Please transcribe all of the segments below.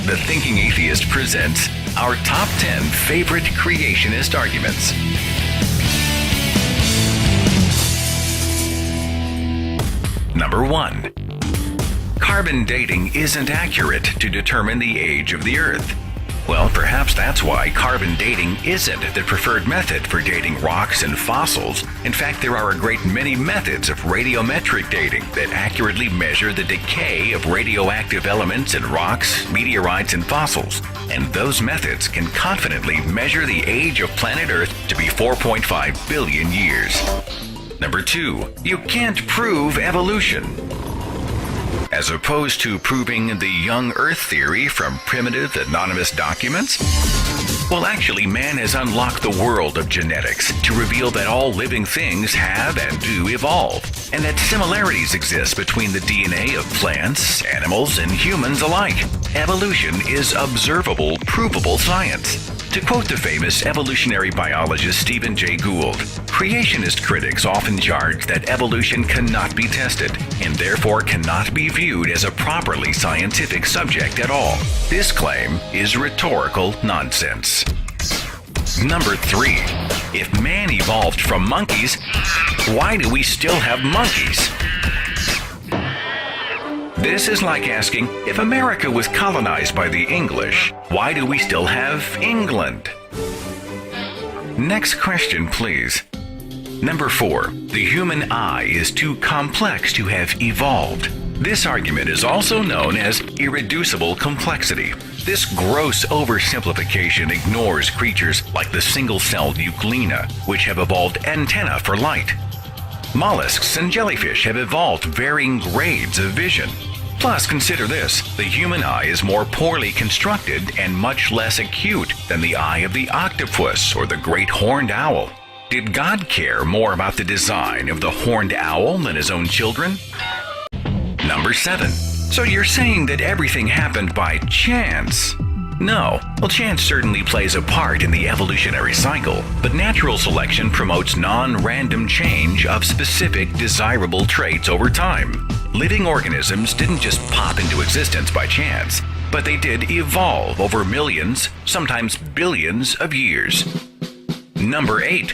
The Thinking Atheist presents our top 10 favorite creationist arguments. Number 1. Carbon dating isn't accurate to determine the age of the Earth. Well, perhaps that's why carbon dating isn't the preferred method for dating rocks and fossils. In fact, there are a great many methods of radiometric dating that accurately measure the decay of radioactive elements in rocks, meteorites, and fossils. And those methods can confidently measure the age of planet Earth to be 4.5 billion years. Number 2. You can't prove evolution. As opposed to proving the young Earth theory from primitive anonymous documents? Well, actually, man has unlocked the world of genetics to reveal that all living things have and do evolve, and that similarities exist between the DNA of plants, animals, and humans alike. Evolution is observable, provable science. To quote the famous evolutionary biologist Stephen Jay Gould, creationist critics often charge that evolution cannot be tested and therefore cannot be viewed as a properly scientific subject at all. This claim is rhetorical nonsense. Number 3. If man evolved from monkeys, why do we still have monkeys? This is like asking, if America was colonized by the English, why do we still have England? Next question, please. Number 4. The human eye is too complex to have evolved. This argument is also known as irreducible complexity. This gross oversimplification ignores creatures like the single-celled euglena, which have evolved antennae for light. Mollusks and jellyfish have evolved varying grades of vision. Plus, consider this, the human eye is more poorly constructed and much less acute than the eye of the octopus or the great horned owl. Did God care more about the design of the horned owl than his own children? Number 7. So you're saying that everything happened by chance? No. Well, chance certainly plays a part in the evolutionary cycle, but natural selection promotes non-random change of specific desirable traits over time. Living organisms didn't just pop into existence by chance, but they did evolve over millions, sometimes billions of years. Number 8.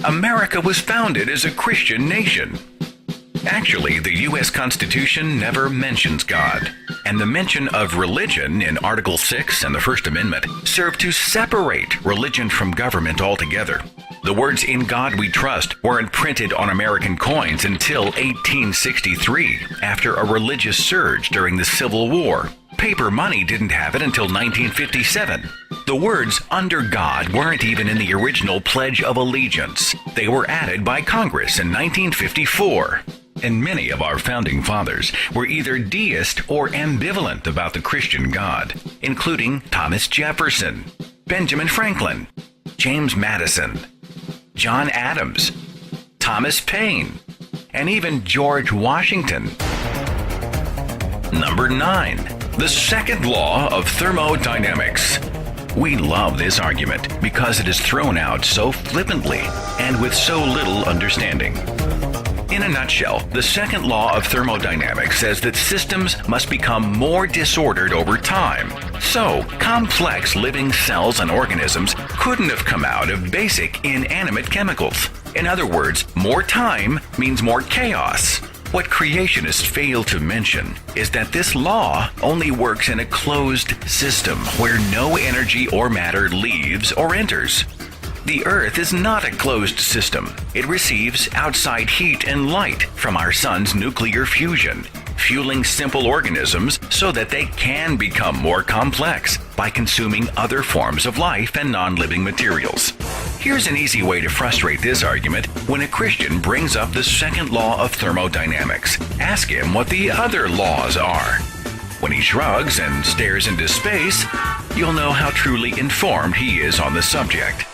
America was founded as a Christian nation. Actually, the U.S. Constitution never mentions God, and the mention of religion in Article 6 and the First Amendment serve to separate religion from government altogether. The words "In God We Trust" weren't printed on American coins until 1863, after a religious surge during the Civil War. Paper money didn't have it until 1957. The words "under God" weren't even in the original Pledge of Allegiance. They were added by Congress in 1954. And many of our founding fathers were either deist or ambivalent about the Christian God, including Thomas Jefferson, Benjamin Franklin, James Madison, John Adams, Thomas Paine, and even George Washington. Number 9. The second law of thermodynamics. We love this argument because it is thrown out so flippantly and with so little understanding. In a nutshell, the second law of thermodynamics says that systems must become more disordered over time. So, complex living cells and organisms couldn't have come out of basic inanimate chemicals. In other words, more time means more chaos. What creationists fail to mention is that this law only works in a closed system where no energy or matter leaves or enters. The Earth is not a closed system. It receives outside heat and light from our sun's nuclear fusion, fueling simple organisms so that they can become more complex by consuming other forms of life and non-living materials. Here's an easy way to frustrate this argument when a Christian brings up the second law of thermodynamics. Ask him what the other laws are. When he shrugs and stares into space, you'll know how truly informed he is on the subject.